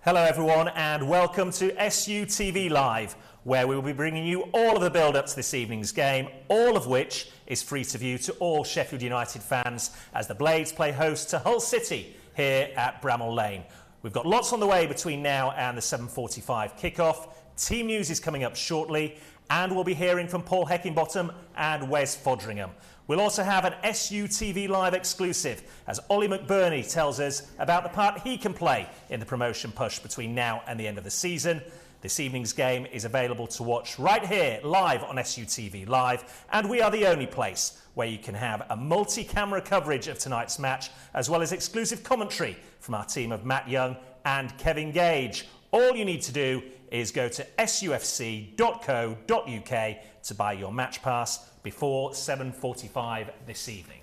Hello everyone and welcome to SUTV Live, where we will be bringing you all of the build-up to this evening's game, all of which is free to view to all Sheffield United fans as the Blades play host to Hull City here at Bramall Lane. We've got lots on the way between now and the 7:45 kickoff. Team news is coming up shortly and we'll be hearing from Paul Heckingbottom and Wes Fodringham. We'll also have an SUTV Live exclusive as Oli McBurnie tells us about the part he can play in the promotion push between now and the end of the season. This evening's game is available to watch right here live on SUTV Live, and we are the only place where you can have a multi-camera coverage of tonight's match as well as exclusive commentary from our team of Matt Young and Kevin Gage. All you need to do is go to sufc.co.uk to buy your match pass before 7:45 this evening.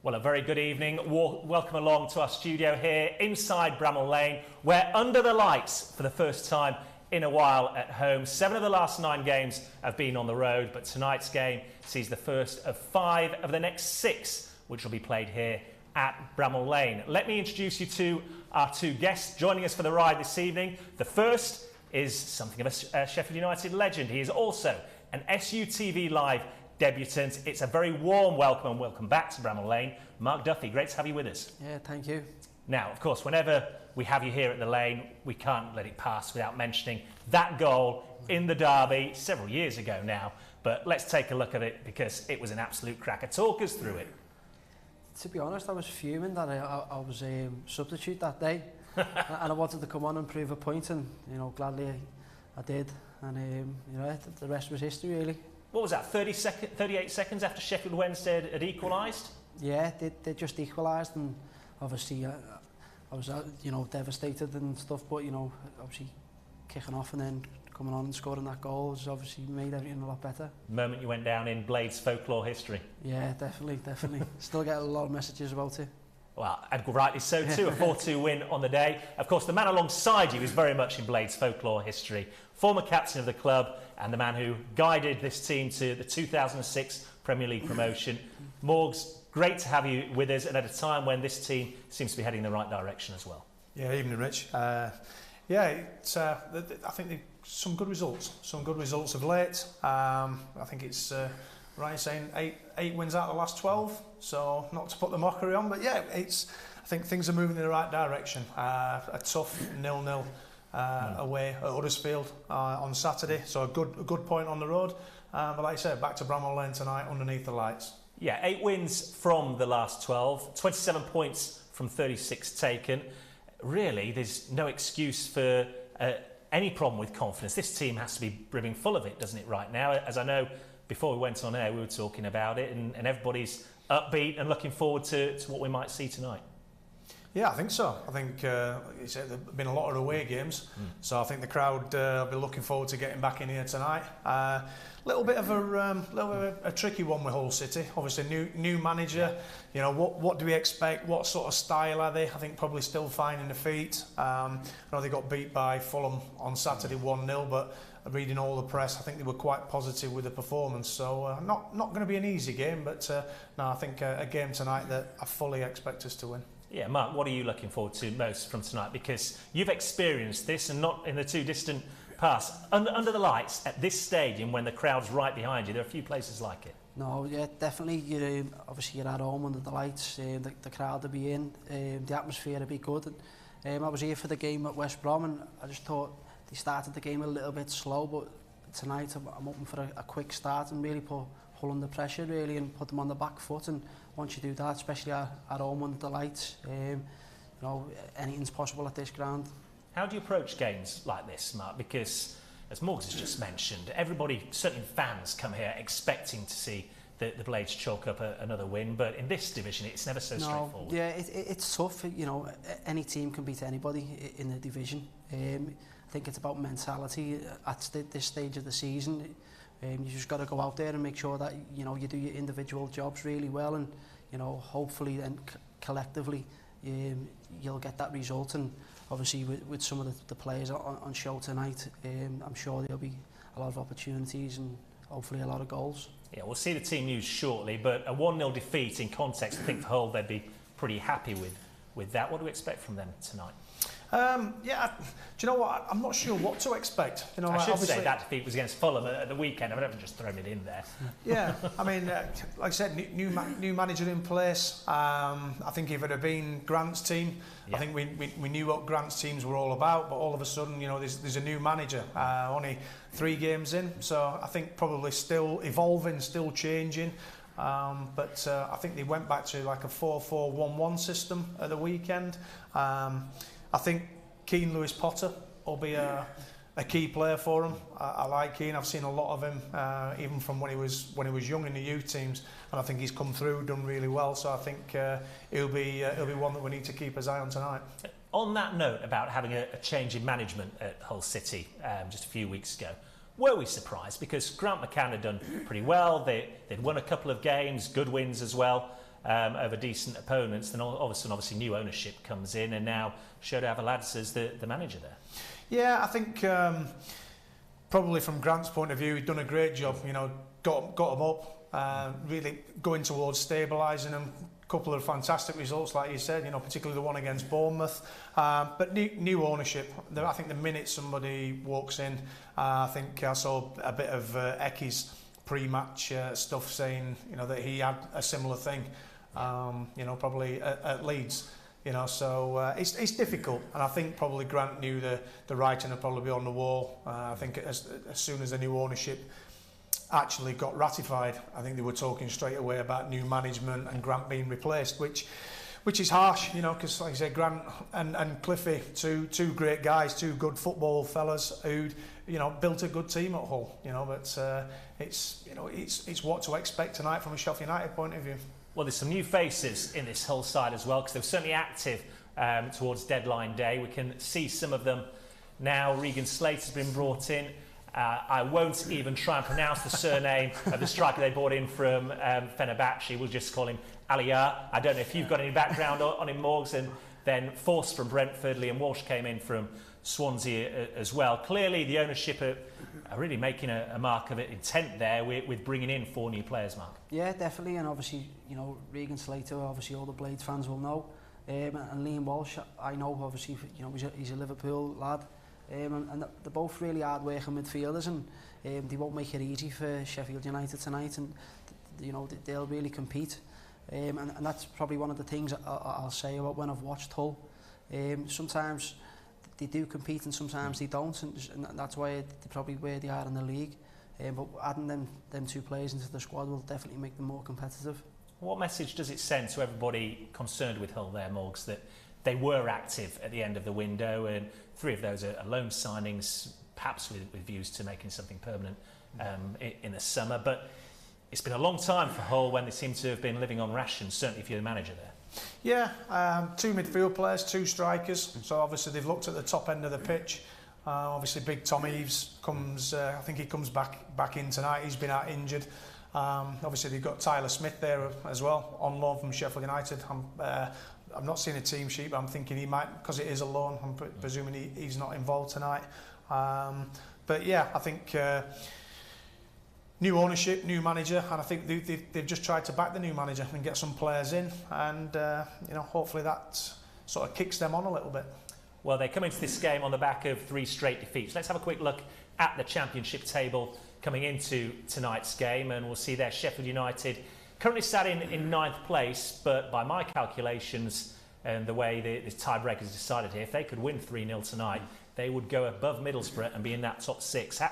Well, a very good evening. Welcome along to our studio here inside Bramall Lane. We're under the lights for the first time in a while at home. 7 of the last 9 games have been on the road, but tonight's game sees the first of 5 of the next 6, which will be played here at Bramall Lane. Let me introduce you to our 2 guests joining us for the ride this evening. The first is something of a Sheffield United legend. He is also an SUTV Live debutant. It's a very warm welcome and welcome back to Bramall Lane. Mark Duffy, great to have you with us. Yeah, thank you. Now, of course, whenever we have you here at the Lane, we can't let it pass without mentioning that goal in the derby several years ago now. But let's take a look at it because it was an absolute cracker. Talk us through it. To be honest, I was fuming that I was substitute that day. And I wanted to come on and prove a point, and gladly I did. And the rest was history, really. What was that, 38 seconds after Sheffield Wednesday had equalised? Yeah, they just equalised, and obviously I was devastated and stuff, but obviously kicking off and then coming on and scoring that goal has obviously made everything a lot better. The moment you went down in Blades folklore history. Yeah, definitely. Still get a lot of messages about it. Well, and rightly so too, a 4-2 win on the day. Of course, the man alongside you is very much in Blades folklore history. Former captain of the club and the man who guided this team to the 2006 Premier League promotion. Morgs, great to have you with us, and at a time when this team seems to be heading in the right direction as well. Yeah, evening, Rich. I think some good results of late. I think it's right saying 8 wins out of the last 12, so not to put the mockery on, but yeah, I think things are moving in the right direction. A tough 0-0 away at Huddersfield on Saturday, so a good point on the road. But like I said, back to Bramall Lane tonight underneath the lights. Yeah, 8 wins from the last 12, 27 points from 36 taken. Really, there's no excuse for any problem with confidence. This team has to be brimming full of it, doesn't it, right now? As I know, before we went on air, we were talking about it, and everybody's upbeat and looking forward to what we might see tonight. Yeah, I think so. I think, like you said, there have been a lot of away games, so I think the crowd will be looking forward to getting back in here tonight. Little bit of a tricky one with Hull City. Obviously, new manager. What do we expect? What sort of style are they? I think probably still finding the feet. I know they got beat by Fulham on Saturday 1-0, but reading all the press, I think they were quite positive with the performance. So not going to be an easy game, but no, I think a game tonight that I fully expect us to win. Yeah, Mark, what are you looking forward to most from tonight? Because you've experienced this, and not in the too distant past. Under the lights at this stadium, when the crowd's right behind you, there are a few places like it. No, yeah, definitely. Obviously, you're at home under the lights. The crowd will be in. The atmosphere will be good. I was here for the game at West Brom, and I just thought they started the game a little bit slow. But tonight, I'm hoping for a quick start and really put Hull under pressure, really, and put them on the back foot. And once you do that, especially at home under the lights, anything's possible at this ground. How do you approach games like this, Mark? Because, as Morgs has just mentioned, everybody, certainly fans, come here expecting to see the Blades chalk up another win. But in this division, it's never so straightforward. Yeah, it's tough. Any team can beat anybody in the division. I think it's about mentality at this stage of the season. You just got to go out there and make sure that you do your individual jobs really well, and hopefully then collectively you'll get that result. And obviously with some of the players on show tonight, I'm sure there'll be a lot of opportunities and hopefully a lot of goals. Yeah, we'll see the team news shortly, but a 1-0 defeat in context, I think for Hull they'd be pretty happy with that. What do we expect from them tonight? Yeah, do you know what? I'm not sure what to expect. You know, I should obviously, say that defeat was against Fulham at the weekend. I've never just thrown it in there. Yeah, I mean, like I said, new manager in place. I think if it had been Grant's team, I think we knew what Grant's teams were all about. But all of a sudden, you know, there's a new manager. Only 3 games in, so I think probably still evolving, still changing. But I think they went back to like a 4-4-1-1 system at the weekend. I think Keane Lewis Potter will be a key player for him. I like Keane. I've seen a lot of him, even from when he was young in the youth teams, and I think he's come through, done really well. So I think he'll be one that we need to keep his eye on tonight. On that note about having a change in management at Hull City just a few weeks ago, were we surprised? Because Grant McCann had done pretty well. They'd won a couple of games, good wins as well, over decent opponents. Then all of a sudden, obviously, new ownership comes in, and now Shodo Avaladze is the manager there. Yeah, I think probably from Grant's point of view, he'd done a great job. You know, got them up, really going towards stabilising them. Couple of fantastic results, like you said, you know, particularly the one against Bournemouth. But new ownership. I think the minute somebody walks in, I think I saw a bit of Ecky's pre-match stuff saying, you know, that he had a similar thing, you know, probably at Leeds. You know, so it's difficult, and I think probably Grant knew the writing would probably be on the wall. I think as soon as the new ownership actually got ratified, I think they were talking straight away about new management and Grant being replaced, which is harsh, you know, because like I said, Grant and Cliffy, two great guys, two good football fellas who'd, you know, built a good team at Hull, you know, but it's what to expect tonight from a Sheffield United point of view. Well, there's some new faces in this Hull side as well, because they were certainly active towards deadline day. We can see some of them now. Regan Slater's been brought in. I won't even try and pronounce the surname of the striker they brought in from Fenerbahce. We'll just call him Aliyah. I don't know if you've got any background on him, Morgs. And then Force from Brentford. Liam Walsh came in from Swansea as well. Clearly, the ownership are really making a mark of intent there with bringing in 4 new players, Mark. Yeah, definitely. And obviously, you know, Regan Slater, obviously all the Blades fans will know. And Liam Walsh, I know, obviously, you know, he's a Liverpool lad. And they're both really hard-working midfielders, and they won't make it easy for Sheffield United tonight, and you know, they'll really compete. And that's probably one of the things I'll say about when I've watched Hull. Sometimes they do compete and sometimes they don't, and that's why they're probably where they are in the league. But adding them 2 players into the squad will definitely make them more competitive. What message does it send to everybody concerned with Hull there, Morgs, that they were active at the end of the window, and 3 of those are loan signings, perhaps with views to making something permanent in the summer? But it's been a long time for Hull when they seem to have been living on rations, certainly if you're the manager there. Yeah, 2 midfield players, 2 strikers. So obviously they've looked at the top end of the pitch. Obviously Big Tom Eaves comes, I think he comes back in tonight. He's been out injured. Obviously they've got Tyler Smith there as well, on loan from Sheffield United. I've not seen a team sheet, but I'm thinking he might, because it is a loan, I'm presuming he's not involved tonight. But yeah, I think new ownership, new manager, and I think they've just tried to back the new manager and get some players in, and you know, hopefully that sort of kicks them on a little bit. Well, they come into this game on the back of 3 straight defeats. Let's have a quick look at the Championship table coming into tonight's game, and we'll see there Sheffield United currently sat in 9th place, but by my calculations and the way the tiebreakers decided here, if they could win 3-0 tonight, they would go above Middlesbrough and be in that top 6.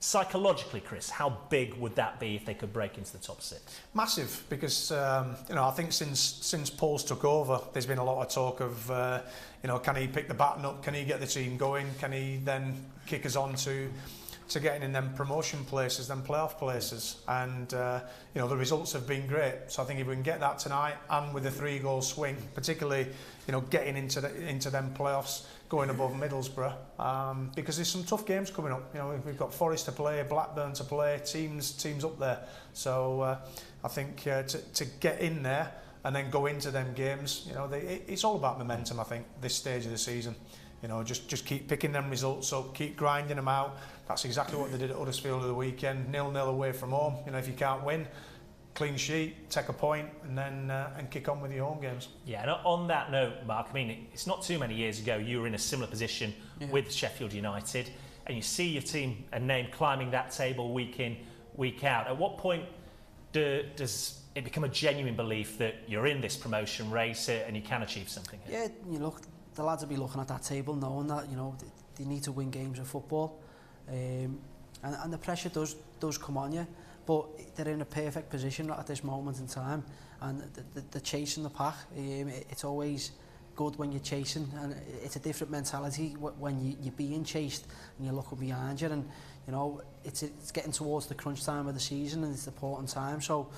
Psychologically, Chris, how big would that be if they could break into the top 6? Massive, because you know, I think since Paul's took over, there's been a lot of talk of you know, can he pick the baton up, can he get the team going, can he then kick us on to getting in them promotion places, them playoff places, and you know, the results have been great. So I think if we can get that tonight, and with a 3-goal swing, particularly, you know, getting into them playoffs, going above Middlesbrough, because there's some tough games coming up. You know, we've got Forest to play, Blackburn to play, teams up there. So I think to get in there and then go into them games, you know, it's all about momentum. I think this stage of the season. You know, just keep picking them results up, keep grinding them out. That's exactly what they did at Huddersfield of the weekend. 0-0 away from home. You know, if you can't win, clean sheet, take a point, and then and kick on with your home games. Yeah, and on that note, Mark, I mean, it's not too many years ago you were in a similar position with Sheffield United, and you see your team and name climbing that table week in, week out. At what point does it become a genuine belief that you're in this promotion race and you can achieve something here? Yeah, you look, the lads will be looking at that table knowing that, you know, they need to win games of football, and the pressure does come on you, but they're in a perfect position at this moment in time, and they're chasing the pack. It's always good when you're chasing, and it's a different mentality when you're being chased and you're looking behind you, and you know it's getting towards the crunch time of the season, and it's the important time. So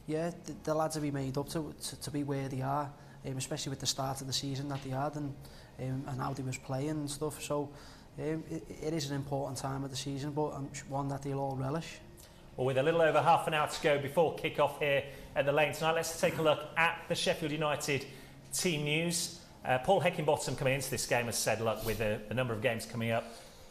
yeah, the lads will be made up to be where they are, especially with the start of the season that they had, and how they was playing and stuff. So it is an important time of the season, but one that they'll all relish. Well, with a little over half an hour to go before kick-off here at the Lane tonight, let's take a look at the Sheffield United team news. Paul Heckingbottom coming into this game has said, look, with the number of games coming up,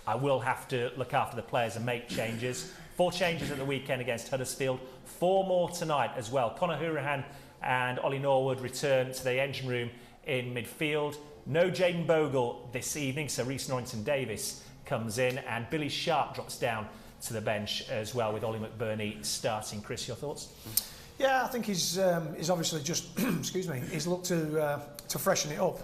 I will have to look after the players and make changes. 4 changes at the weekend against Huddersfield, 4 more tonight as well. Conor Hourihane and Ollie Norwood return to the engine room in midfield. No Jayden Bogle this evening, so Reece Norrington-Davis comes in, and Billy Sharp drops down to the bench as well, with Oli McBurnie starting. Chris, your thoughts? Yeah, I think he's obviously just excuse me. He's looked to freshen it up.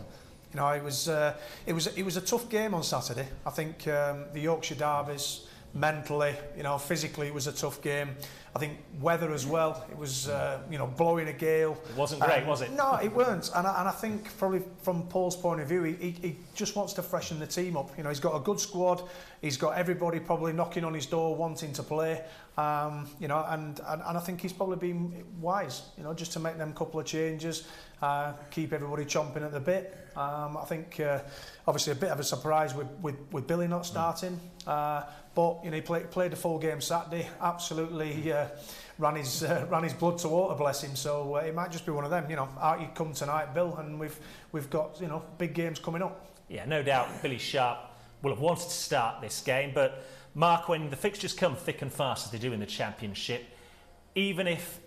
You know, it was a tough game on Saturday. I think the Yorkshire derbies, mentally, you know, physically, it was a tough game. I think weather as well. It was you know, blowing a gale. It wasn't great, was it? No, it weren't. And I think probably from Paul's point of view, he just wants to freshen the team up. You know, he's got a good squad. He's got everybody probably knocking on his door, wanting to play. You know, and I think he's probably been wise, you know, just to make them couple of changes, keep everybody chomping at the bit. I think obviously a bit of a surprise with Billy not starting, but you know, he played the full game Saturday. Absolutely ran his blood to water, bless him. So it might just be one of them. You know, out you come tonight, Bill, and we've got, you know, big games coming up. Yeah, no doubt Billy Sharp will have wanted to start this game, but Mark, when the fixtures come thick and fast as they do in the Championship, even if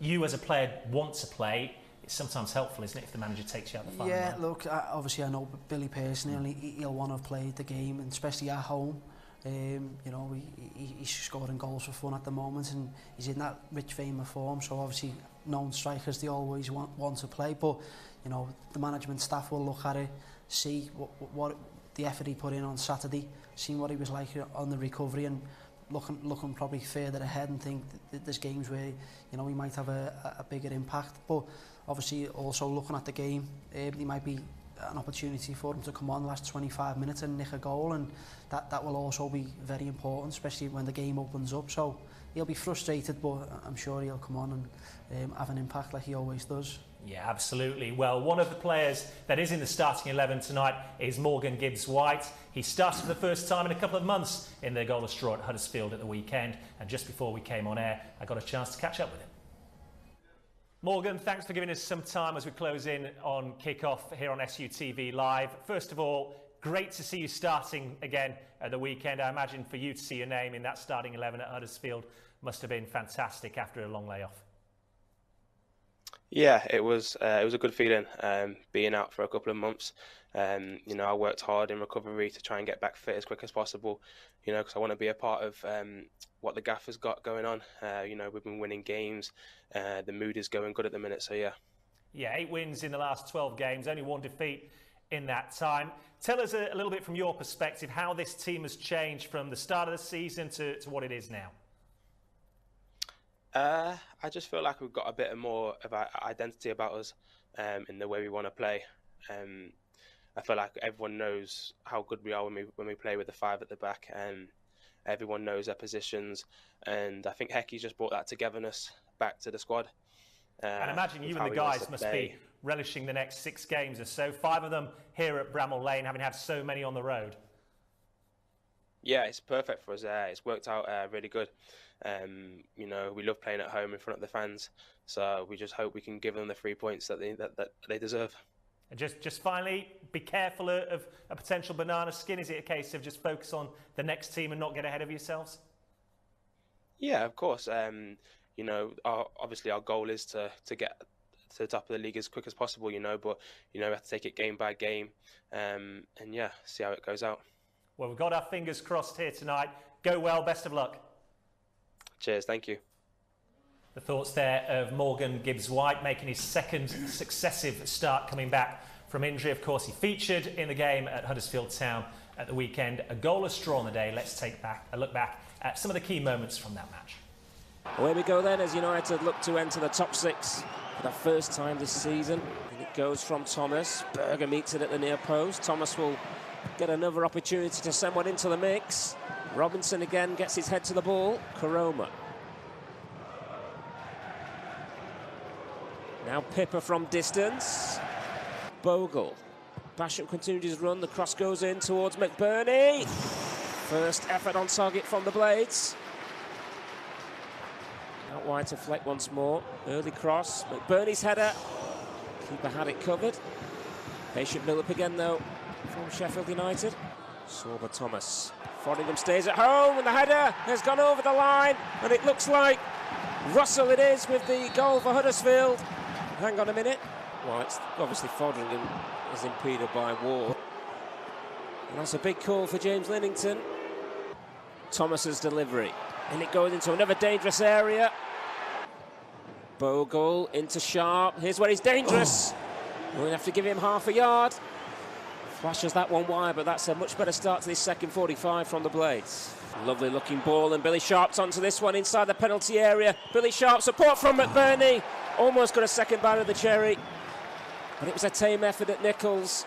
you as a player want to play, it's sometimes helpful, isn't it, if the manager takes you out the final? Yeah, look, obviously I know Billy personally, he'll want to have played the game, and especially at home. You know, he's scoring goals for fun at the moment, and he's in that rich vein of form, so obviously known strikers, they always want to play, but you know, the management staff will look at it, see what the effort he put in on Saturday, seeing what he was like on the recovery, and looking probably further ahead, and think that there's games where, you know, he might have a bigger impact. But obviously also looking at the game, there might be an opportunity for him to come on the last 25 minutes and nick a goal, and that will also be very important, especially when the game opens up. So he'll be frustrated, but I'm sure he'll come on and have an impact like he always does. Yeah, absolutely. Well, one of the players that is in the starting 11 tonight is Morgan Gibbs-White. He started for the first time in a couple of months in their goalless draw at Huddersfield at the weekend, and just before we came on air, I got a chance to catch up with him. Morgan, thanks for giving us some time as we close in on kick-off here on SUTV Live. First of all, great to see you starting again at the weekend. I imagine for you to see your name in that starting 11 at Huddersfield must have been fantastic after a long layoff. Yeah, it was a good feeling being out for a couple of months. You know, I worked hard in recovery to try and get back fit as quick as possible, you know, because I want to be a part of what the gaffer's got going on. You know, we've been winning games. The mood is going good at the minute, so yeah. Yeah, 8 wins in the last 12 games, only 1 defeat in that time. Tell us a little bit from your perspective how this team has changed from the start of the season to what it is now. I just feel like we've got a bit more of an identity about us in the way we want to play. I feel like everyone knows how good we are when we play with the 5 at the back, and everyone knows their positions. And I think Hecky's just brought that togetherness back to the squad. And imagine you and the guys must be relishing the next 6 games or so. 5 of them here at Bramall Lane, having had so many on the road. Yeah, it's perfect for us. It's worked out really good. You know, we love playing at home in front of the fans, so we just hope we can give them the 3 points that they deserve. And just finally, be careful of a potential banana skin. Is it a case of just focus on the next team and not get ahead of yourselves? Yeah, of course. you know, obviously our goal is to get to the top of the league as quick as possible, you know, but, you know, we have to take it game by game, and yeah, see how it goes out. Well, we've got our fingers crossed here tonight. Go well, best of luck. Cheers, thank you. The thoughts there of Morgan Gibbs White making his second successive start coming back from injury. Of course, he featured in the game at Huddersfield Town at the weekend. A goalless draw on the day. Let's take a look back at some of the key moments from that match. Away we go then as United look to enter the top 6 for the first time this season. And it goes from Thomas. Berger meets it at the near post. Thomas will get another opportunity to send one into the mix. Robinson again gets his head to the ball. Koroma. Now Pippa from distance. Bogle. Basham continued his run. The cross goes in towards McBurnie. First effort on target from the Blades. Out wide to Fleck once more. Early cross. McBurnie's header. Keeper had it covered. Patient build-up again though from Sheffield United. Sorba Thomas. Fordingham stays at home and the header has gone over the line, and it looks like Russell it is with the goal for Huddersfield. Hang on a minute. Well, it's obviously Fordingham is impeded by Ward. And that's a big call for James Linnington. Thomas's delivery. And it goes into another dangerous area. Bogle into Sharp. Here's where he's dangerous. We're going to have to give him half a yard. Flashes that one wide, but that's a much better start to this second 45 from the Blades. Lovely looking ball, and Billy Sharp's onto this one inside the penalty area. Billy Sharp, support from McBurnie. Almost got a second bite of the cherry, but it was a tame effort at Nichols.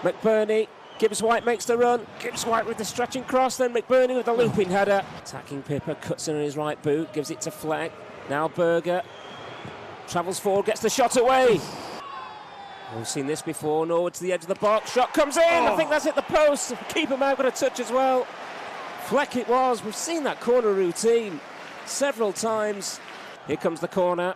McBurnie, Gibbs White makes the run. Gibbs White with the stretching cross, then McBurnie with the looping header. Attacking Pippa, cuts in his right boot, gives it to Fleck. Now Berger travels forward, gets the shot away. We've seen this before. Norwood to the edge of the box. Shot comes in. I think that's hit the post. Keeper might have got a touch as well. Fleck it was. We've seen that corner routine several times. Here comes the corner.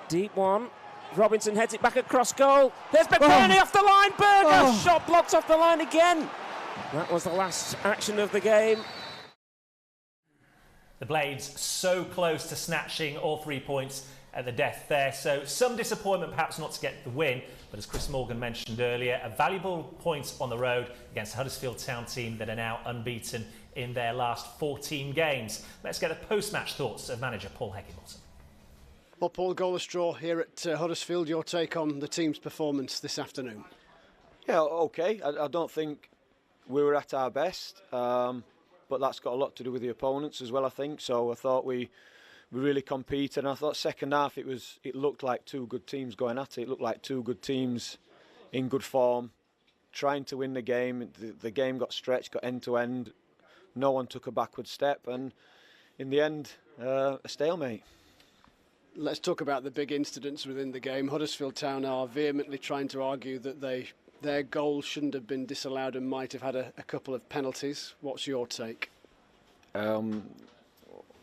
Deep one. Robinson heads it back across goal. There's McBurnie off the line. Berger. Shot blocked off the line again. That was the last action of the game. The Blades so close to snatching all 3 points at the death there, so some disappointment perhaps not to get the win, but as Chris Morgan mentioned earlier, a valuable point on the road against a Huddersfield Town team that are now unbeaten in their last 14 games. Let's get the post-match thoughts of manager Paul Heckingbottom. Well, Paul, goalless draw here at Huddersfield. Your take on the team's performance this afternoon? Yeah, okay. I don't think we were at our best, but that's got a lot to do with the opponents as well, I think. So I thought we really competed, and I thought second half it looked like two good teams going at it. It looked like two good teams in good form, trying to win the game. The game got stretched, got end to end. No one took a backward step, and in the end, a stalemate. Let's talk about the big incidents within the game. Huddersfield Town are vehemently trying to argue that their goal shouldn't have been disallowed and might have had a couple of penalties. What's your take?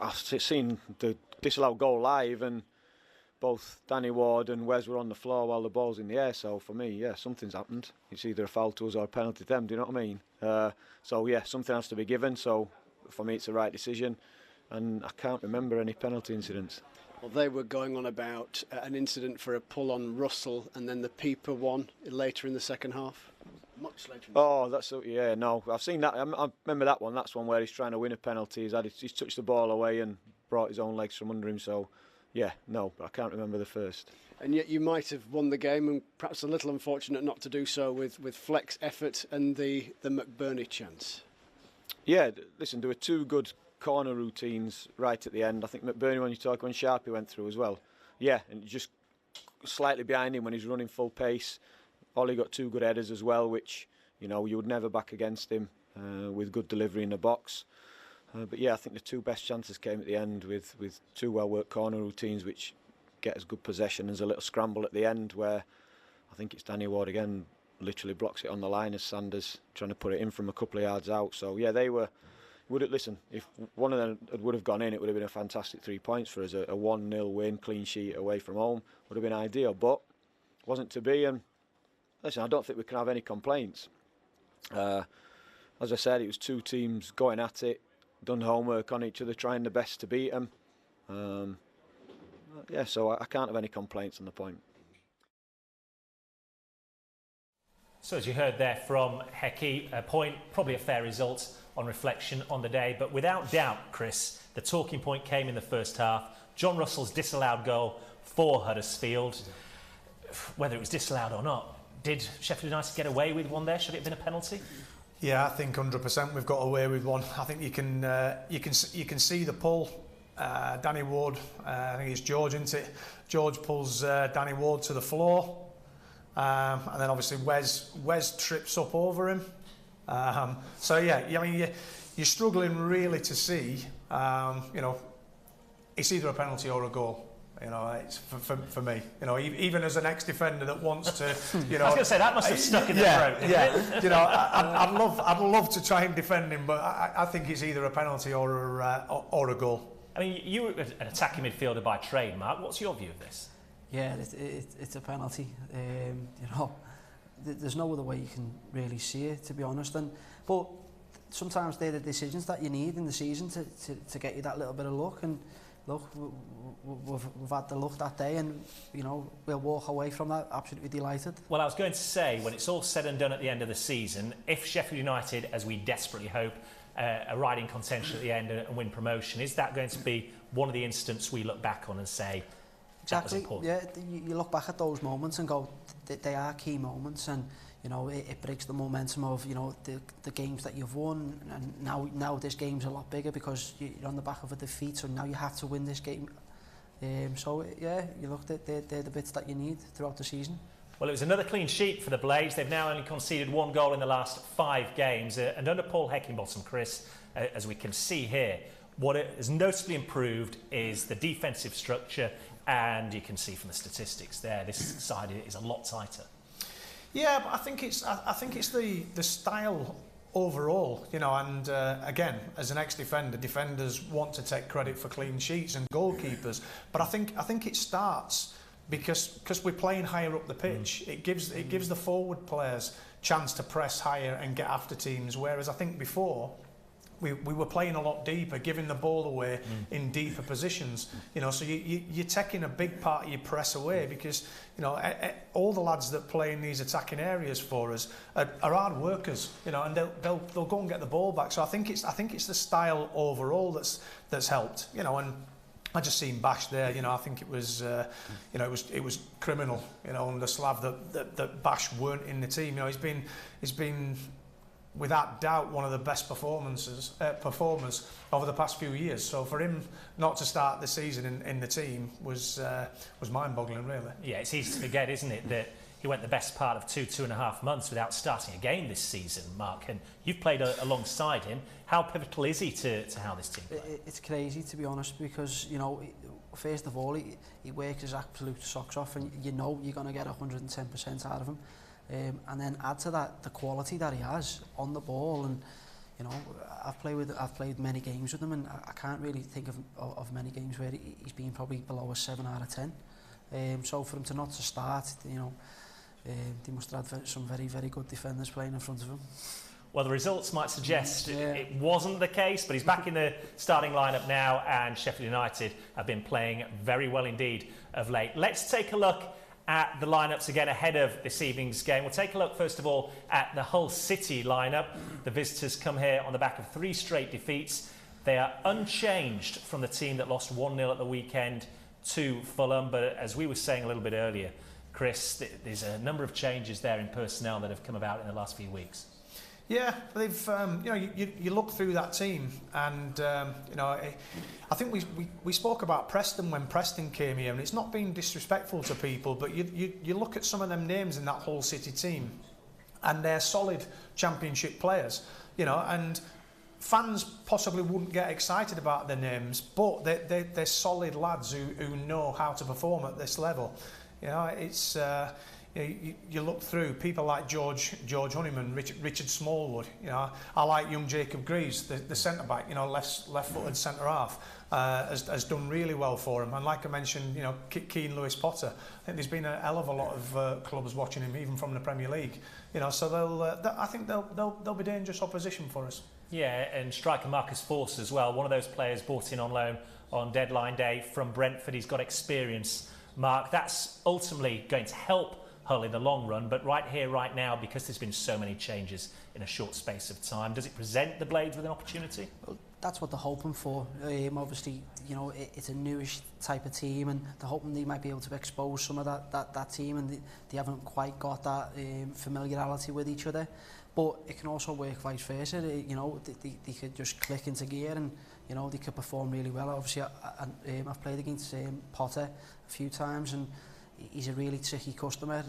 I've seen the disallowed goal live, and both Danny Ward and Wes were on the floor while the ball's in the air. So for me, yeah, something's happened. It's either a foul to us or a penalty to them. Do you know what I mean? So yeah, something has to be given. So for me, it's the right decision, and I can't remember any penalty incidents. Well, they were going on about an incident for a pull on Russell, and then the Pieper one later in the second half. Much later. Oh, yeah. No, I've seen that. I remember that one. That's one where he's trying to win a penalty. He's touched the ball away and brought his own legs from under him. So, yeah, no, but I can't remember the first. And yet you might have won the game, and perhaps a little unfortunate not to do so with Fleck's effort and the McBurnie chance. Yeah, listen, there were two good corner routines right at the end. I think McBurnie, when Sharpie went through as well. Yeah, and just slightly behind him when he's running full pace. Oli got two good headers as well, which, you know, you would never back against him with good delivery in the box. But yeah, I think the two best chances came at the end with two well-worked corner routines, which get us good possession. There's a little scramble at the end where I think it's Danny Ward again, literally blocks it on the line as Sanders trying to put it in from a couple of yards out. So yeah, they were. Listen, if one of them would have gone in, it would have been a fantastic 3 points for us. A 1-0 win, clean sheet away from home would have been ideal, but wasn't to be. And listen, I don't think we can have any complaints. As I said, it was two teams going at it, done homework on each other, trying the best to beat them. Yeah, so I can't have any complaints on the point. So as you heard there from Hecky, a point, probably a fair result on reflection on the day, but without doubt, Chris, the talking point came in the first half. John Russell's disallowed goal for Huddersfield. Whether it was disallowed or not, did Sheffield United get away with one there? Should it have been a penalty? Yeah, I think 100% we've got away with one. I think you can see the pull. Danny Ward, I think it's George, isn't it? George pulls Danny Ward to the floor, and then obviously Wes trips up over him. So yeah, I mean you're struggling really to see. You know, it's either a penalty or a goal. You know, it's for me. You know, even as an ex-defender that wants to, you know, I was going to say that must have stuck in the throat. Yeah. You know, I'd love to try and defend him, but I think it's either a penalty or a goal. I mean, you were an attacking midfielder by trade, Mark. What's your view of this? Yeah, it's a penalty. You know, there's no other way you can really see it, to be honest. But sometimes they're the decisions that you need in the season to get you that little bit of luck. And look, we've had the luck that day, and you know we'll walk away from that absolutely delighted. Well, I was going to say, when it's all said and done at the end of the season, if Sheffield United, as we desperately hope, are right in contention at the end and win promotion, is that going to be one of the instances we look back on and say that was important? Yeah, you look back at those moments and go, they are key moments, and you know it breaks the momentum of the games that you've won, and now this game's a lot bigger because you're on the back of a defeat, so now you have to win this game. So yeah, you look, they're the bits that you need throughout the season. Well, it was another clean sheet for the Blades. They've now only conceded one goal in the last 5 games. And under Paul Heckingbottom, Chris, as we can see here, what has noticeably improved is the defensive structure. And you can see from the statistics there, this side is a lot tighter. Yeah, but I think it's the style overall, you know. And again, as an ex-defender, defenders want to take credit for clean sheets and goalkeepers. But I think it starts because we're playing higher up the pitch. It gives the forward players chance to press higher and get after teams. Whereas I think before we were playing a lot deeper, giving the ball away in deeper positions. You know, so you're taking a big part of your press away because you know all the lads that play in these attacking areas for us are hard workers. You know, and they'll go and get the ball back. So I think it's the style overall that's helped. You know, and I just seen Bash there. You know, I think it was it was criminal. You know, under Slav that Bash weren't in the team. You know, he's been without doubt one of the best performers over the past few years. So for him not to start the season in the team was mind-boggling, really. Yeah, it's easy to forget, isn't it, that he went the best part of 2.5 months without starting a game this season, Mark, and you've played alongside him. How pivotal is he to how this team plays? It's crazy, to be honest, because, you know, first of all, he works his absolute socks off, and you know you're going to get 110% out of him. And then add to that the quality that he has on the ball, and you know I've played many games with him, and I can't really think of many games where he's been probably below a 7 out of 10. So for him to not to start, you know, they must have had some very, very good defenders playing in front of him. Well, the results might suggest it wasn't the case, but he's back in the starting lineup now, and Sheffield United have been playing very well indeed of late. Let's take a look at the lineups again ahead of this evening's game. We'll take a look first of all at the Hull City lineup. The visitors come here on the back of 3 straight defeats. They are unchanged from the team that lost 1-0 at the weekend to Fulham, but as we were saying a little bit earlier, Chris, there's a number of changes there in personnel that have come about in the last few weeks. Yeah, they've you know, you look through that team, and you know, I think we spoke about Preston when Preston came here, and it's not being disrespectful to people, but you look at some of them names in that Hull City team, and they're solid Championship players, you know, and fans possibly wouldn't get excited about their names, but they're solid lads who know how to perform at this level. You know, it's. You look through people like George Honeyman, Richard Smallwood. You know, I like young Jacob Greaves, the centre back. You know, left-footed centre half, has done really well for him. And like I mentioned, you know, Keane Lewis Potter. I think there's been a hell of a lot of clubs watching him, even from the Premier League. You know, so I think they'll be dangerous opposition for us. Yeah, and striker Marcus Force as well, one of those players brought in on loan on deadline day from Brentford. He's got experience, Mark. That's ultimately going to help Hull in the long run, but right here, right now, because there's been so many changes in a short space of time, does it present the Blades with an opportunity? Well, that's what they're hoping for. Obviously, you know, it's a newish type of team, and they're hoping they might be able to expose some of that team, and they haven't quite got that familiarity with each other. But it can also work vice versa. You know, they could just click into gear, and you know, they could perform really well. Obviously, I've played against Potter a few times, and he's a really tricky customer,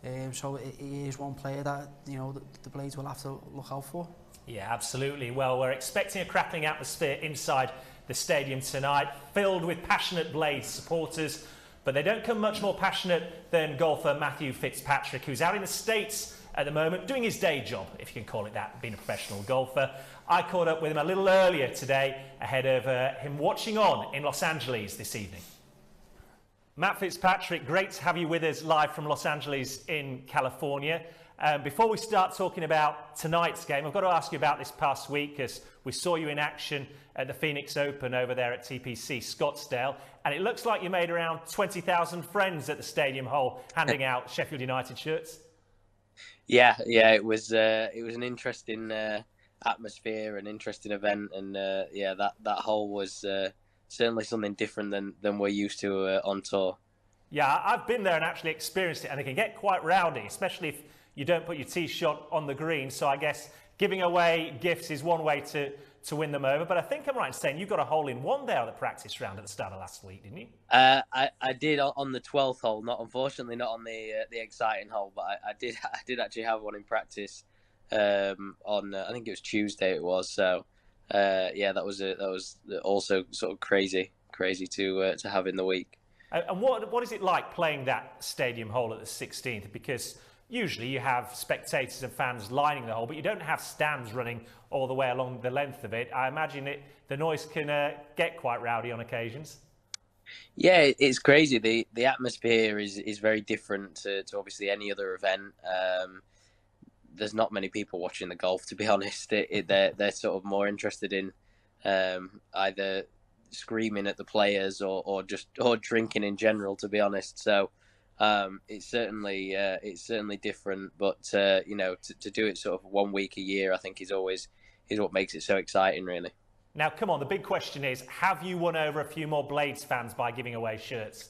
and so he is one player that, you know, the Blades will have to look out for. Yeah, absolutely. Well, we're expecting a crackling atmosphere inside the stadium tonight, filled with passionate Blades supporters, but they don't come much more passionate than golfer Matthew Fitzpatrick, who's out in the States at the moment doing his day job, if you can call it that, being a professional golfer. I caught up with him a little earlier today ahead of him watching on in Los Angeles this evening. Matt Fitzpatrick, great to have you with us live from Los Angeles in California. Before we start talking about tonight's game, I've got to ask you about this past week, as we saw you in action at the Phoenix Open over there at TPC Scottsdale, and it looks like you made around 20,000 friends at the stadium hole handing out Sheffield United shirts. Yeah, it was an interesting atmosphere, an interesting event, and that hole was certainly something different than we're used to on tour. Yeah, I've been there and actually experienced it, and it can get quite rowdy, especially if you don't put your tee shot on the green. So I guess giving away gifts is one way to win them over. But I think I'm right in saying you got a hole in one there at the practice round at the start of last week, didn't you? I did on the 12th hole, unfortunately not on the exciting hole, but I did actually have one in practice on I think it was Tuesday. It was so. That was also sort of crazy to have in the week. And what is it like playing that stadium hole at the 16th? Because usually you have spectators and fans lining the hole, but you don't have stands running all the way along the length of it. I imagine the noise can get quite rowdy on occasions. Yeah, it's crazy. The atmosphere is very different to obviously any other event. There's not many people watching the golf, to be honest. They're sort of more interested in either screaming at the players or drinking in general, to be honest. So it's certainly different. But to do it sort of 1 week a year, I think is what makes it so exciting, really. Now, come on. The big question is: have you won over a few more Blades fans by giving away shirts?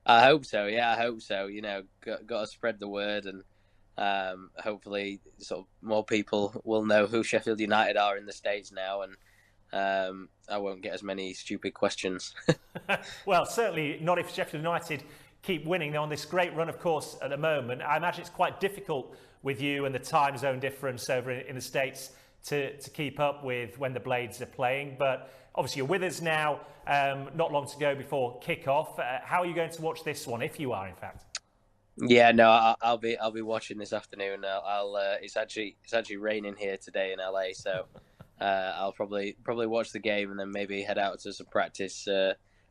I hope so. Yeah, I hope so. You know, got to spread the word, and hopefully sort of more people will know who Sheffield United are in the States now, and I won't get as many stupid questions. Well, certainly not if Sheffield United keep winning. They're on this great run, of course, at the moment. I imagine it's quite difficult with you and the time zone difference over in the States to keep up with when the Blades are playing. But obviously you're with us now, not long to go before kick-off. How are you going to watch this one, if you are, in fact? Yeah, no, I'll be watching this afternoon. It's actually raining here today in LA, so I'll probably watch the game and then maybe head out to some practice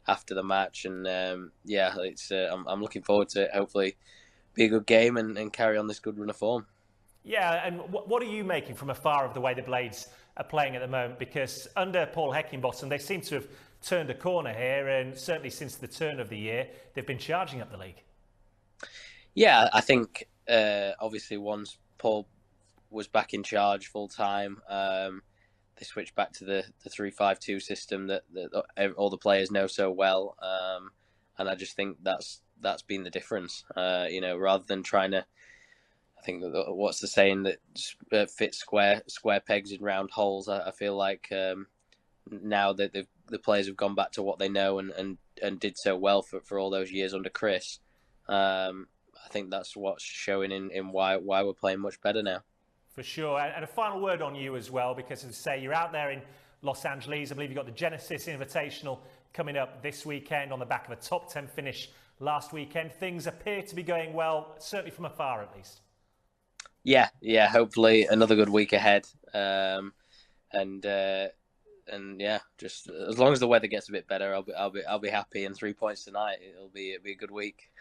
after the match. And I'm looking forward to it. Hopefully, be a good game and carry on this good run of form. Yeah, and what are you making from afar of the way the Blades are playing at the moment? Because under Paul Heckingbottom, they seem to have turned a corner here, and certainly since the turn of the year, they've been charging up the league. Yeah, I think obviously once Paul was back in charge full time, they switched back to the 3-5-2 system that all the players know so well, and I just think that's been the difference. Rather than trying to, I think what's the saying that fits square pegs in round holes. I feel like now that the players have gone back to what they know and did so well for all those years under Chris. I think that's what's showing in why we're playing much better now. For sure. And a final word on you as well, because as I say, you're out there in Los Angeles. I believe you've got the Genesis Invitational coming up this weekend on the back of a top 10 finish last weekend. Things appear to be going well, certainly from afar at least. Yeah. Hopefully another good week ahead. And yeah, just as long as the weather gets a bit better, I'll be happy. And 3 points tonight, it'll be a good week.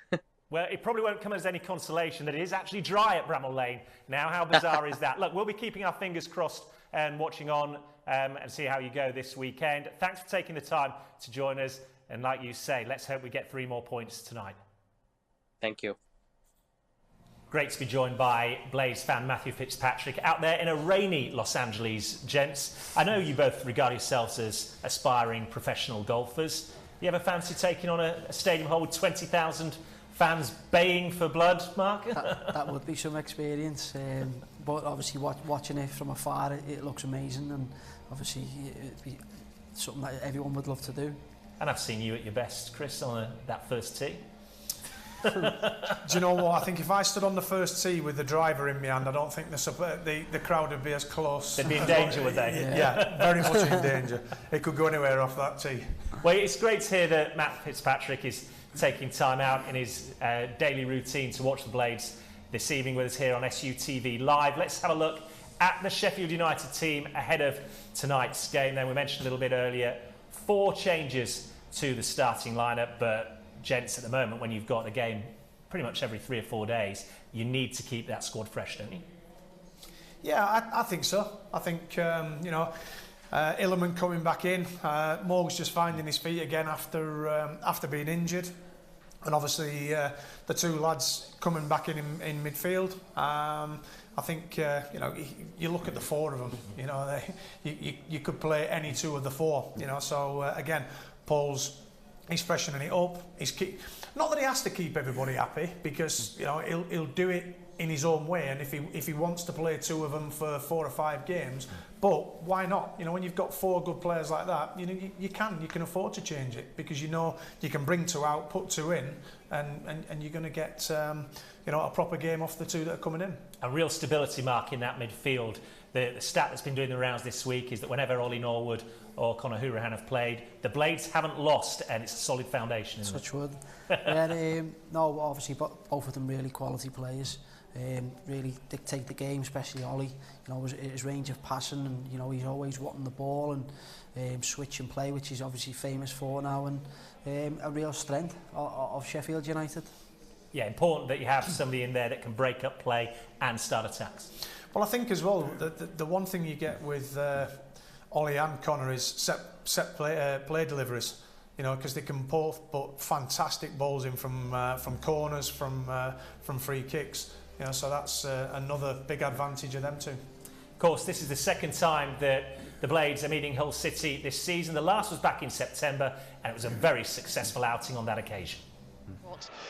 Well, it probably won't come as any consolation that it is actually dry at Bramall Lane. Now, how bizarre is that? Look, we'll be keeping our fingers crossed and watching on and see how you go this weekend. Thanks for taking the time to join us. And like you say, let's hope we get 3 more points tonight. Thank you. Great to be joined by Blades fan Matthew Fitzpatrick out there in a rainy Los Angeles, gents. I know you both regard yourselves as aspiring professional golfers. You ever fancy taking on a stadium hole with 20,000 fans baying for blood, Mark? that would be some experience, but obviously watching it from afar, it looks amazing, and obviously it'd be something that everyone would love to do. And I've seen you at your best, Chris, on that first tee. Do you know what? I think if I stood on the first tee with the driver in my hand, I don't think the crowd would be as close. They'd be in danger, would they? Yeah, very much in danger. It could go anywhere off that tee. Well, it's great to hear that Matt Fitzpatrick is taking time out in his daily routine to watch the Blades this evening with us here on SUTV Live. Let's have a look at the Sheffield United team ahead of tonight's game. Then we mentioned a little bit earlier, 4 changes to the starting lineup, but gents, at the moment, when you've got a game pretty much every 3 or 4 days, you need to keep that squad fresh, don't you? Yeah, I think so. I think, Illiman coming back in, Morg's just finding his feet again after being injured. And obviously the 2 lads coming back in midfield. I think, you look at the 4 of them, you could play any 2 of the 4, so again, Paul's, he's freshening it up. Not that he has to keep everybody happy, because he'll do it in his own way, and if he wants to play 2 of them for 4 or 5 games, but why not? When you've got 4 good players like that, you can afford to change it, because you can bring 2 out, put 2 in, and you're going to get a proper game off the 2 that are coming in. A real stability mark in that midfield. The stat that's been doing the rounds this week is that whenever Ollie Norwood or Conor Hourihane have played, the Blades haven't lost, and it's a solid foundation. Such wood. No, obviously both of them really quality players. Really dictate the game, especially Ollie. His range of passing, and he's always wanting the ball and switch and play, which he's obviously famous for now, and a real strength of Sheffield United. Yeah, important that you have somebody in there that can break up play and start attacks. Well, I think as well, the one thing you get with Ollie and Conor is set play deliveries, because they can both put fantastic balls in from corners, from free kicks, so that's another big advantage of them too. Of course, this is the second time that the Blades are meeting Hull City this season. The last was back in September, and it was a very successful outing on that occasion.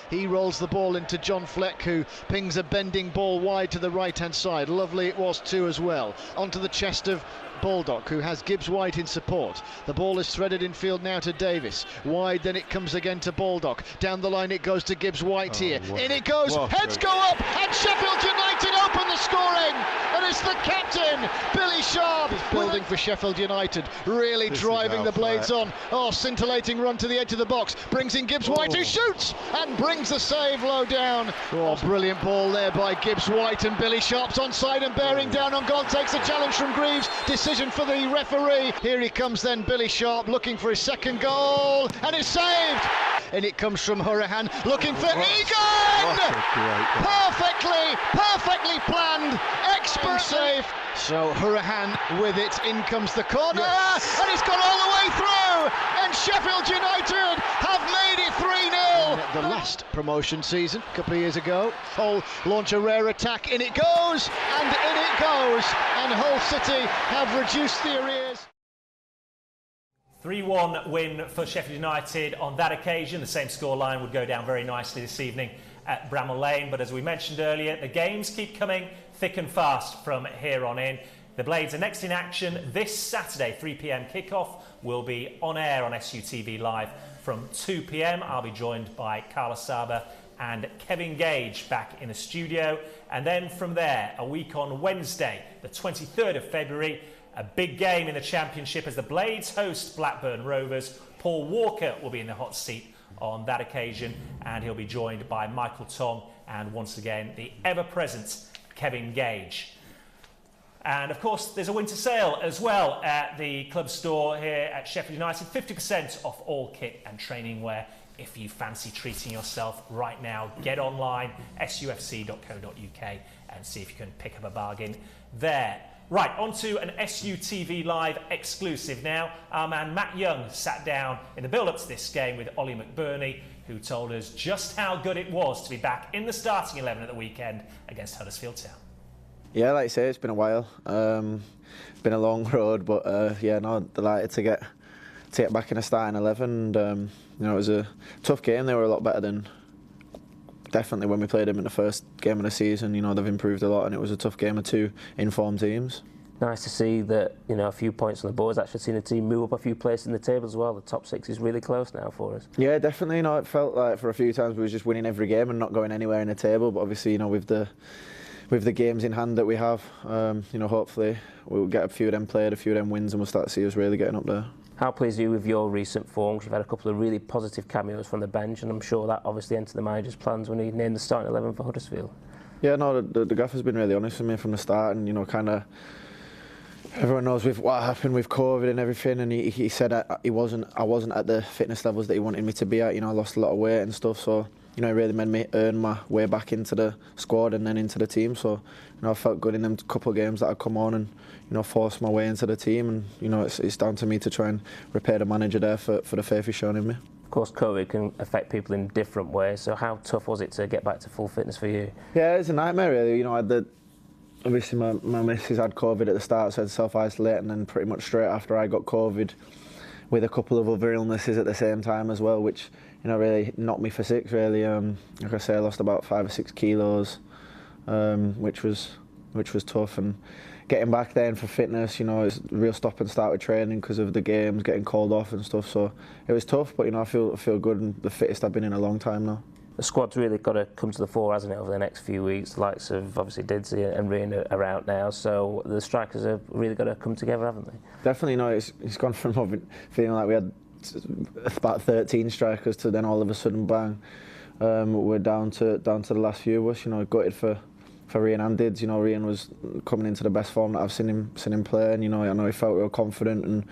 He rolls the ball into John Fleck, who pings a bending ball wide to the right-hand side. Lovely it was too as well. Onto the chest of Baldock, who has Gibbs White in support. The ball is threaded in field now to Davis. Wide, then it comes again to Baldock. Down the line it goes to Gibbs White here. In it goes, heads go up, and Sheffield United open the scoring. And it's the captain, Billy Sharp, building for Sheffield United, really driving the Blades on. Scintillating run to the edge of the box, brings in Gibbs White, who shoots and brings the save low down. Brilliant ball there by Gibbs White, and Billy Sharp's onside and bearing down on goal, takes the challenge from Greaves. Decision for the referee. Here he comes then, Billy Sharp, looking for his second goal, and it's saved. And it comes from Hourihane, looking for Egan! Perfectly planned, expert save. So Hourihane with it, in comes the corner, and it's gone all the way through, and Sheffield United have made it 3-0. The last promotion season, a couple of years ago, Hull launch a rare attack, in it goes, and in it goes, and Hull City have reduced the arrears. 3-1 win for Sheffield United on that occasion. The same scoreline would go down very nicely this evening at Bramall Lane, but as we mentioned earlier, the games keep coming thick and fast from here on in. The Blades are next in action this Saturday, 3 p.m. kickoff. Will be on air on SUTV Live from 2 p.m. I'll be joined by Carla Saba and Kevin Gage back in the studio. And then from there, a week on Wednesday, the 23rd of February, a big game in the Championship as the Blades host Blackburn Rovers. Paul Walker will be in the hot seat on that occasion, and he'll be joined by Michael Tong and once again the ever-present Kevin Gage. And of course there's a winter sale as well at the club store here at Sheffield United. 50% off all kit and training wear. If you fancy treating yourself right now, get online, sufc.co.uk, and see if you can pick up a bargain there. Right, on to an SUTV Live exclusive now. Our man Matt Young sat down in the build-up to this game with Oli McBurnie, who told us just how good it was to be back in the starting 11 at the weekend against Huddersfield Town. Yeah, like I say, it's been a while. Been a long road, but yeah, no, delighted to get back in the starting 11. And, you know, it was a tough game. They were a lot better than definitely when we played them in the first game of the season. You know, they've improved a lot, and it was a tough game of two informed teams. Nice to see that, you know, a few points on the board. Actually seen the team move up a few places in the table as well. The top 6 is really close now for us. Yeah, definitely. You know, it felt like for a few times we were just winning every game and not going anywhere in the table. But obviously, you know, with the games in hand that we have, you know, hopefully we'll get a few of them played, a few of them wins, and we'll start to see us really getting up there. How pleased are you with your recent form? You've had a couple of really positive cameos from the bench, and I'm sure that obviously entered the manager's plans when he named the starting 11 for Huddersfield. Yeah, no, the gaffer's been really honest with me from the start, and, you know, kind of everyone knows with what happened with COVID and everything, and he said I wasn't at the fitness levels that he wanted me to be at. You know, I lost a lot of weight and stuff, so, you know, it really made me earn my way back into the squad and then into the team. So, you know, I felt good in them couple of games that I come on and, you know, force my way into the team. And, you know, it's down to me to try and repay the manager there for the faith he's shown in me. Of course, COVID can affect people in different ways. So how tough was it to get back to full fitness for you? Yeah, it's a nightmare, really. You know, obviously my missus had COVID at the start, so I had to self-isolate, and then pretty much straight after I got COVID with a couple of other illnesses at the same time as well, which, you know, really knocked me for 6, really. Like I say, I lost about 5 or 6 kilos, which was tough. And getting back then for fitness, you know, it's a real stop and start with training because of the games, getting called off and stuff. So it was tough, but, you know, I feel good and the fittest I've been in a long time now. The squad's really got to come to the fore, hasn't it, over the next few weeks? The likes of, obviously, Didsey and Ryan are out now, so the strikers have really got to come together, haven't they? Definitely, you know, it's gone from feeling like we had about 13 strikers to then all of a sudden, bang, we're down to the last few of us. You know, gutted for Ryan and Dids. You know, Ryan was coming into the best form that I've seen him play, and, you know, I know he felt real confident, and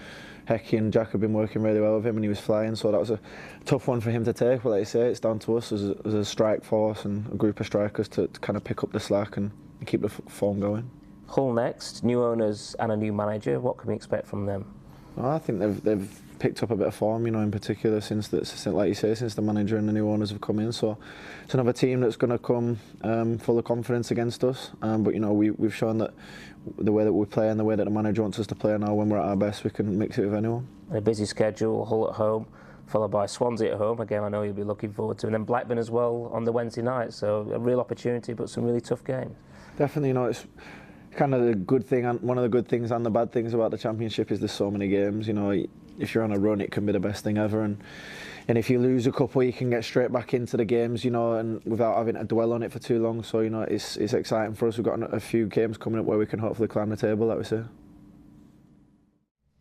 Hecky and Jack have been working really well with him, and he was flying, so that was a tough one for him to take. But like you say, it's down to us as a strike force and a group of strikers to kind of pick up the slack and keep the form going. Hull next, new owners and a new manager. What can we expect from them? Well, I think they've picked up a bit of form, you know, in particular since like you say, since the manager and the new owners have come in. So it's another team that's going to come full of confidence against us. But, you know, we've shown that the way that we play and the way that the manager wants us to play now, when we're at our best, we can mix it with anyone. A busy schedule, Hull at home, followed by Swansea at home, a game I know you'll be looking forward to, and then Blackburn as well on the Wednesday night. So a real opportunity, but some really tough games. Definitely, you know, it's kind of the good thing, and one of the good things and the bad things about the Championship is there's so many games. You know, if you're on a run, it can be the best thing ever, and if you lose a couple, you can get straight back into the games, you know, and without having to dwell on it for too long. So, you know, it's exciting for us. We've got a few games coming up where we can hopefully climb the table, like we say.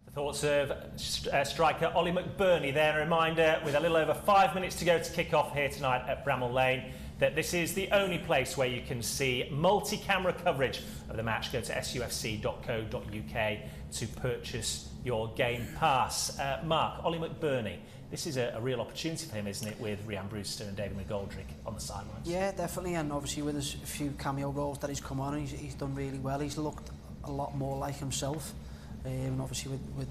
The thoughts of striker Oli McBurnie there. A reminder, with a little over 5 minutes to go to kick off here tonight at Bramall Lane, that this is the only place where you can see multi-camera coverage of the match. Go to sufc.co.uk to purchase your game pass. Mark, Oli McBurnie, this is a real opportunity for him, isn't it, with Ryan Brewster and David McGoldrick on the sidelines? Yeah, definitely, and obviously with his few cameo roles that he's come on, he's done really well. He's looked a lot more like himself, and obviously with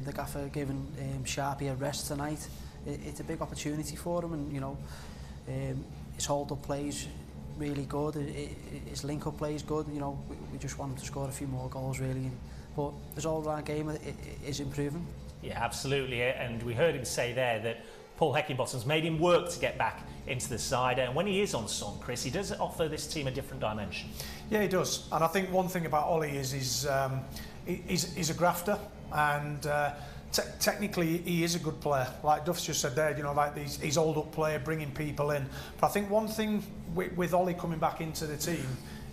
the gaffer giving Sharpie a rest tonight, it's a big opportunity for him, and, you know, his hold-up play is really good, his link-up play is good. You know, we just want him to score a few more goals, really, but his all-round game is improving. Yeah, absolutely, and we heard him say there that Paul Heckingbottom's made him work to get back into the side, and when he is on song, Chris, he does offer this team a different dimension. Yeah, he does, and I think one thing about Oli is he's a grafter, and technically he is a good player. Like Duff's just said there, you know, like he's hold-up player, bringing people in. But I think one thing with Oli coming back into the team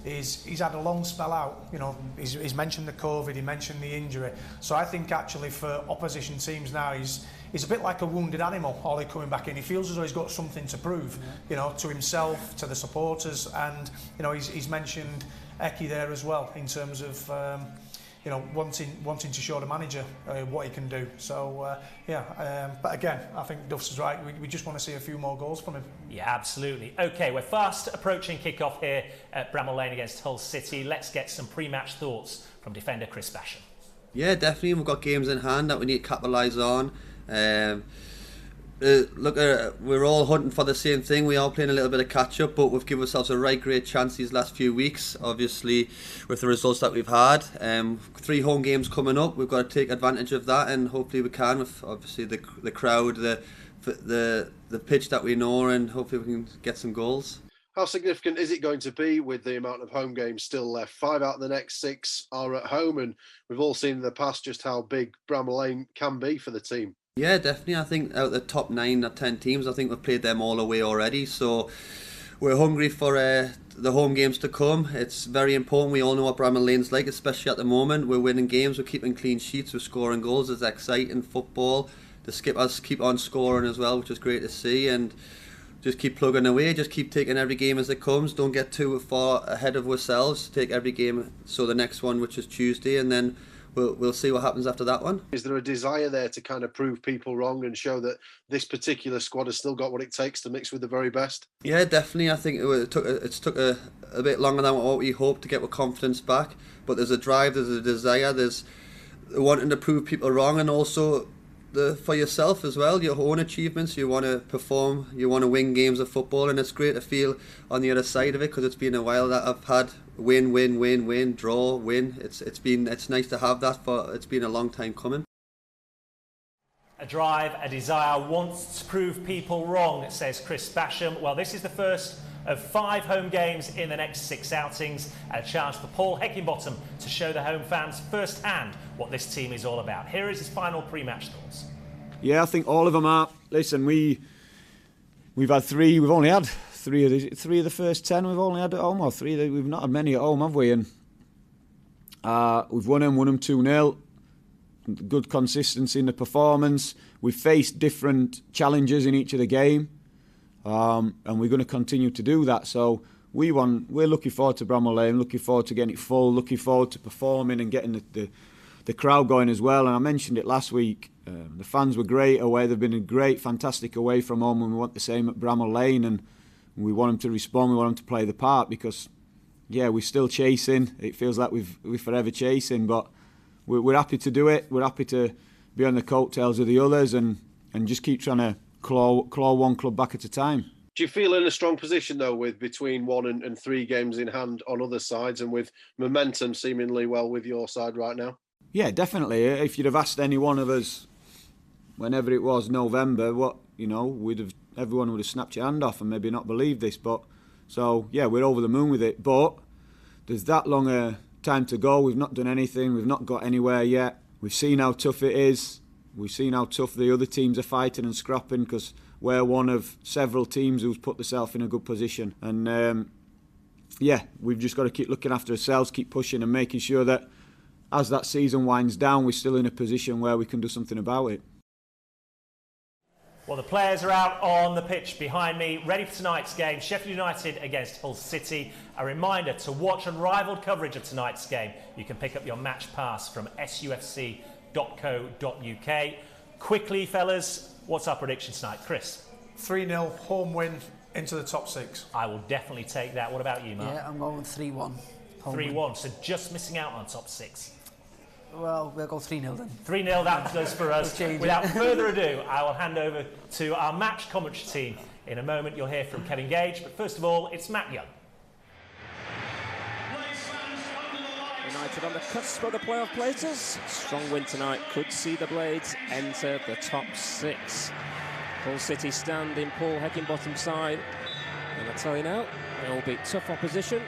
is he's had a long spell out. You know, he's mentioned the COVID, he mentioned the injury. So I think actually for opposition teams now, he's a bit like a wounded animal, Oli coming back in. He feels as though he's got something to prove, you know, to himself, to the supporters, and, you know, he's mentioned Eki there as well in terms of you know, wanting to show the manager what he can do. So but again, I think Duff's right. We just want to see a few more goals from him. Yeah, absolutely. Okay, we're fast approaching kick-off here at Bramall Lane against Hull City. Let's get some pre-match thoughts from defender Chris Basham. Yeah, definitely. We've got games in hand that we need to capitalise on. Look, we're all hunting for the same thing. We are playing a little bit of catch up, but we've given ourselves a right great chance these last few weeks. Obviously, with the results that we've had, 3 home games coming up, we've got to take advantage of that, and hopefully we can with obviously the crowd, the pitch that we know, and hopefully we can get some goals. How significant is it going to be with the amount of home games still left? 5 out of the next 6 are at home, and we've all seen in the past just how big Bramall Lane can be for the team. Yeah, definitely. I think out of the top 9 or 10 teams, I think we've played them all away already. So we're hungry for the home games to come. It's very important. We all know what Bramall Lane's like, especially at the moment. We're winning games, we're keeping clean sheets, we're scoring goals. It's exciting football. The skippers keep on scoring as well, which is great to see. And just keep plugging away, just keep taking every game as it comes. Don't get too far ahead of ourselves. Take every game, so the next one, which is Tuesday, and then we'll see what happens after that one. Is there a desire there to kind of prove people wrong and show that this particular squad has still got what it takes to mix with the very best? Yeah, definitely. I think it took a bit longer than what we hoped to get our confidence back. But there's a drive, there's a desire, there's wanting to prove people wrong, and also for yourself as well, your own achievements. You want to perform, you want to win games of football, and it's great to feel on the other side of it, because it's been a while that I've had win, draw, win. It's nice to have that. It's been a long time coming. A drive, a desire, wants to prove people wrong, says Chris Basham. Well, this is the first of 5 home games in the next 6 outings, and a chance for Paul Heckingbottom to show the home fans firsthand what this team is all about. Here is his final pre-match thoughts. Yeah, I think all of them are. Listen, we've had 3. We've only had 3 of the first 10. We've only had at home, or 3. We've not had many at home, have we? And we've won them 2-0. Good consistency in the performance. We've faced different challenges in each of the game. And we're going to continue to do that. So we're looking forward to Bramall Lane, looking forward to getting it full, looking forward to performing and getting the crowd going as well. And I mentioned it last week, the fans were great away. They've been a great, fantastic away from home, and we want the same at Bramall Lane, and we want them to respond, we want them to play the part, because we're still chasing. It feels like we're forever chasing, but we're happy to do it. We're happy to be on the coattails of the others and just keep trying to claw one club back at a time. Do you feel in a strong position, though, with between 1 and 3 games in hand on other sides, and with momentum seemingly well with your side right now? Yeah, definitely. If you'd have asked any one of us, whenever it was November, everyone would have snapped your hand off and maybe not believed this. But so we're over the moon with it. But there's that long a time to go. We've not done anything. We've not got anywhere yet. We've seen how tough it is. We've seen how tough the other teams are fighting and scrapping, because we're one of several teams who's put themselves in a good position. And we've just got to keep looking after ourselves, keep pushing, and making sure that as that season winds down, we're still in a position where we can do something about it. Well, the players are out on the pitch behind me, ready for tonight's game, Sheffield United against Hull City. A reminder to watch unrivalled coverage of tonight's game. You can pick up your match pass from sufc.co.uk. Quickly, fellas, what's our prediction tonight? Chris? 3-0 home win into the top 6. I will definitely take that. What about you, Mark? Yeah, I'm going 3-1. 3-1, so just missing out on top 6. Well, we'll go 3-0 then. 3-0, that goes for us. Without further ado, I will hand over to our match commentary team. In a moment, you'll hear from Kevin Gage, but first of all, it's Matt Young. United on the cusp of the playoff places. Strong win tonight could see the Blades enter the top 6. Hull City stand in Paul Heckingbottom's side. And I tell you now, it will be tough opposition.